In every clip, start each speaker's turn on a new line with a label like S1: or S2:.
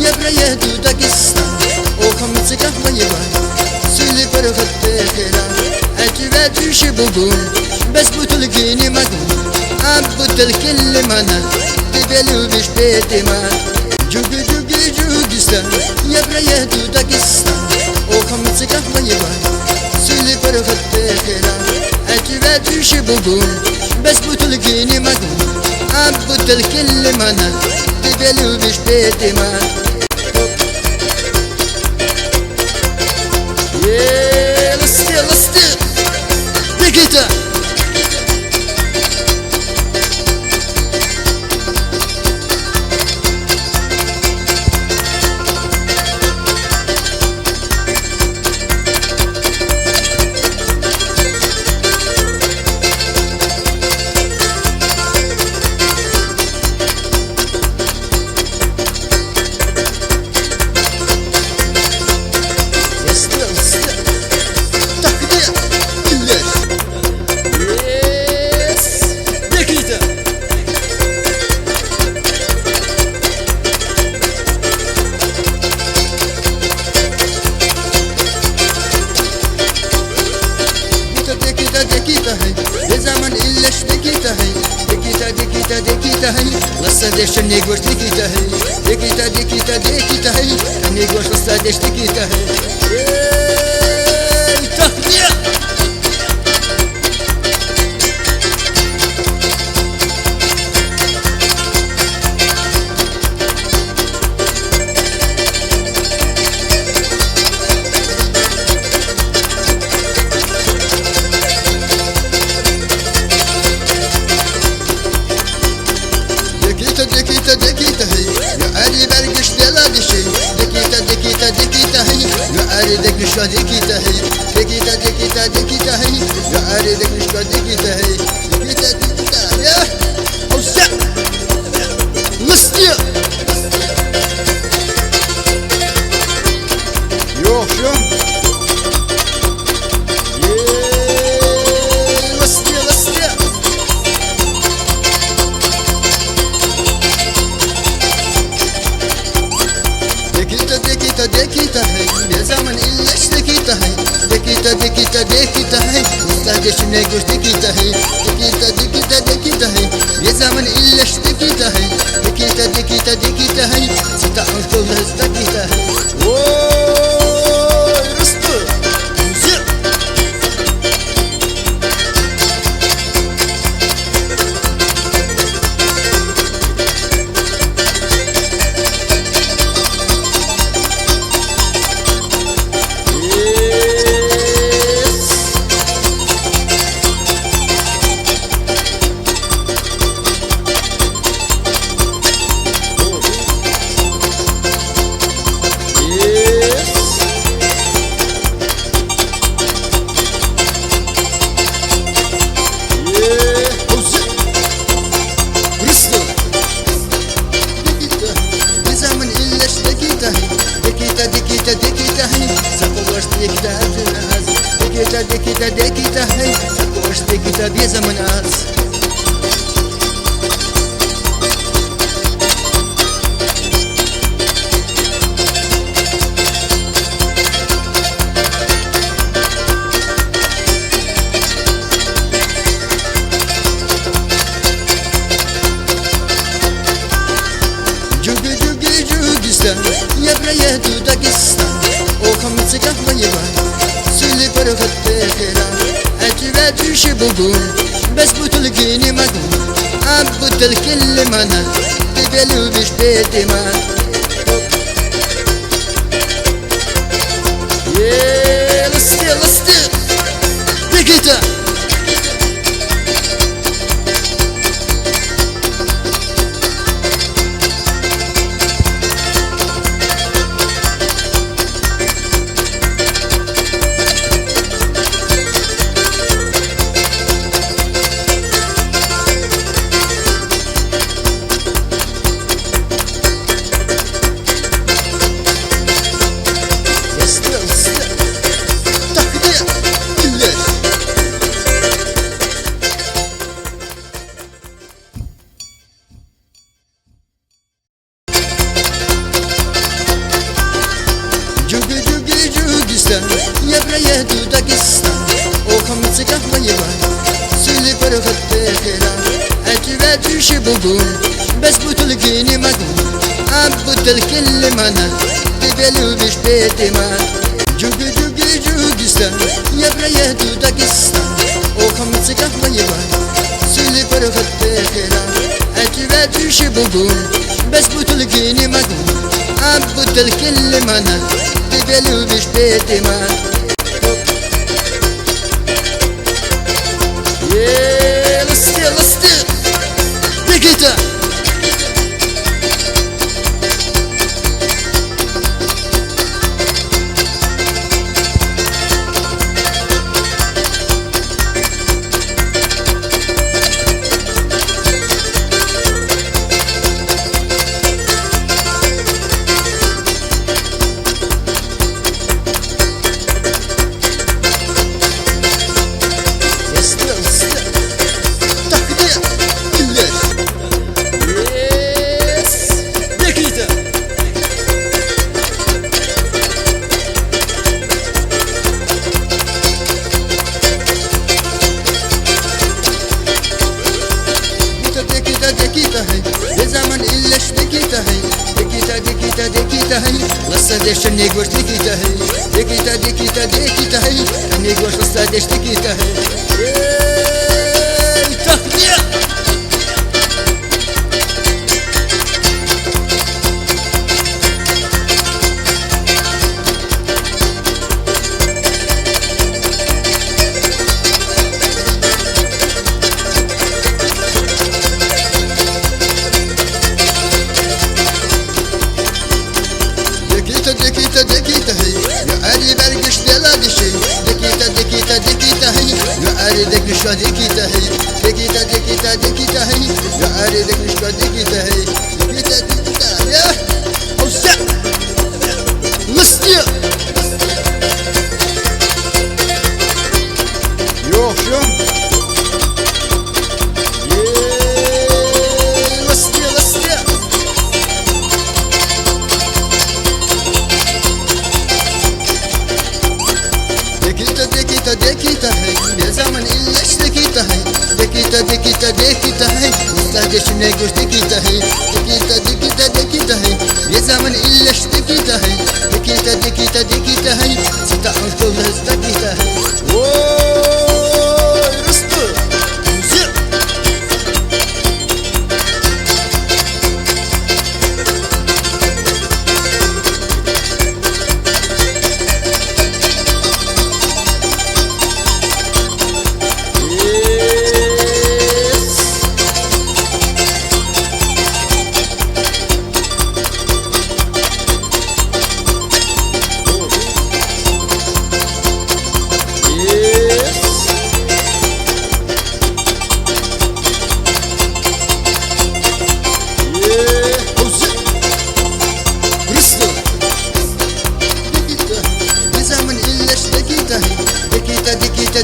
S1: يا برايا داغستان او خمس قهوة سولي برغت بخيرا اجوا دوش بقول بس بتلقيني مقول بتلكل منا تبلو بش بيتي ما جوجي جوجي جوجستان يا برايا داغستان او خمس قهوة سولي برغت بخيرا اجوا دوش بقول بس بتلقيني مقول بتلكل منا تبلو بش بيتي ما Yeah, let's do it. Pick it up. Ласадеш не гош дикита хей, дикита дикита дикита хей, не гош ласадеш дикита хей. Ей, тахния! دكيتا هي يا أري برقش دلا دشي دكيتا هي يا أري دكش دكيتا هي دكيتا هي يا أري دكش دكيتا هي دكيتا يا أوسع لستيا يو شو دكيتا هي يا زمن إلا دكيتا هي دكيتا هي مستعجش نيجوش دكيتا هي دكيتا هي يا زمن إلا دكيتا هي دكيتا هي ستعمل كل دكيتا هي ووووي رستو زير دكيتا هي سقوش دكيتا الناس دكيتا هي سقوش دكيتا بيا زمن ناس جوجي جوجي جوجستان يا برايا داغستان او خمس قهوة سولي برغت بخيرا اجوا دوش بقول بس بتلقيني مقول بتلكل منا تبلو بش بيتي ما Yeah, let's do it. Pick it up. يا برايا داغستان وخمس قهوة يبان سولي برغت بخيرا أجوا شبوبون بس بتلقيني مقبول عبت الكل منا تبلو بش بيتي ما جوجستان يا برايا داغستان وخمس قهوة يبان سولي برغت بخيرا أجوا شبوبون بس بتلقيني مقبول عبت الكل منا تبلو بش بيتي ما Yeah, let's do it. Big it up. Lăsa de și negori tikita hai dekita hai negori lăsa de tikita hai ei tahnia dekita hey ya ari bergiş dela dişi dekita hey ya ari dekmiş dekita hey dekita hey ya ari dekmiş dekita hey dekita ya olsa listya yok şu dekita hey ne zaman illeş dekita hey dekita hey sadece ne göz dekita hey dekita hey ne zaman illeş dekita hey dekita hey sita alkoluz dekita hey oy rıstı müzik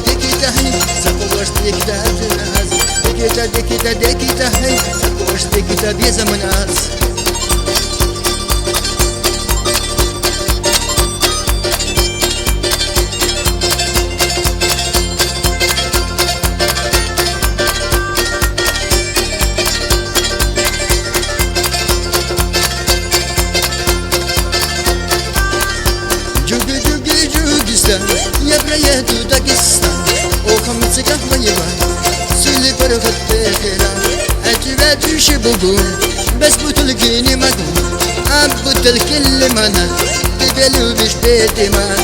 S1: dekita hey sakoş dekita hey sakoş dekita bir zaman az يا برايا داغستان وخمس قهوة يبان سولي برغت بخيرا أجوا شبوبون بس بتلقيني مقبول عبت الكل منا تبلو بش بيتي ما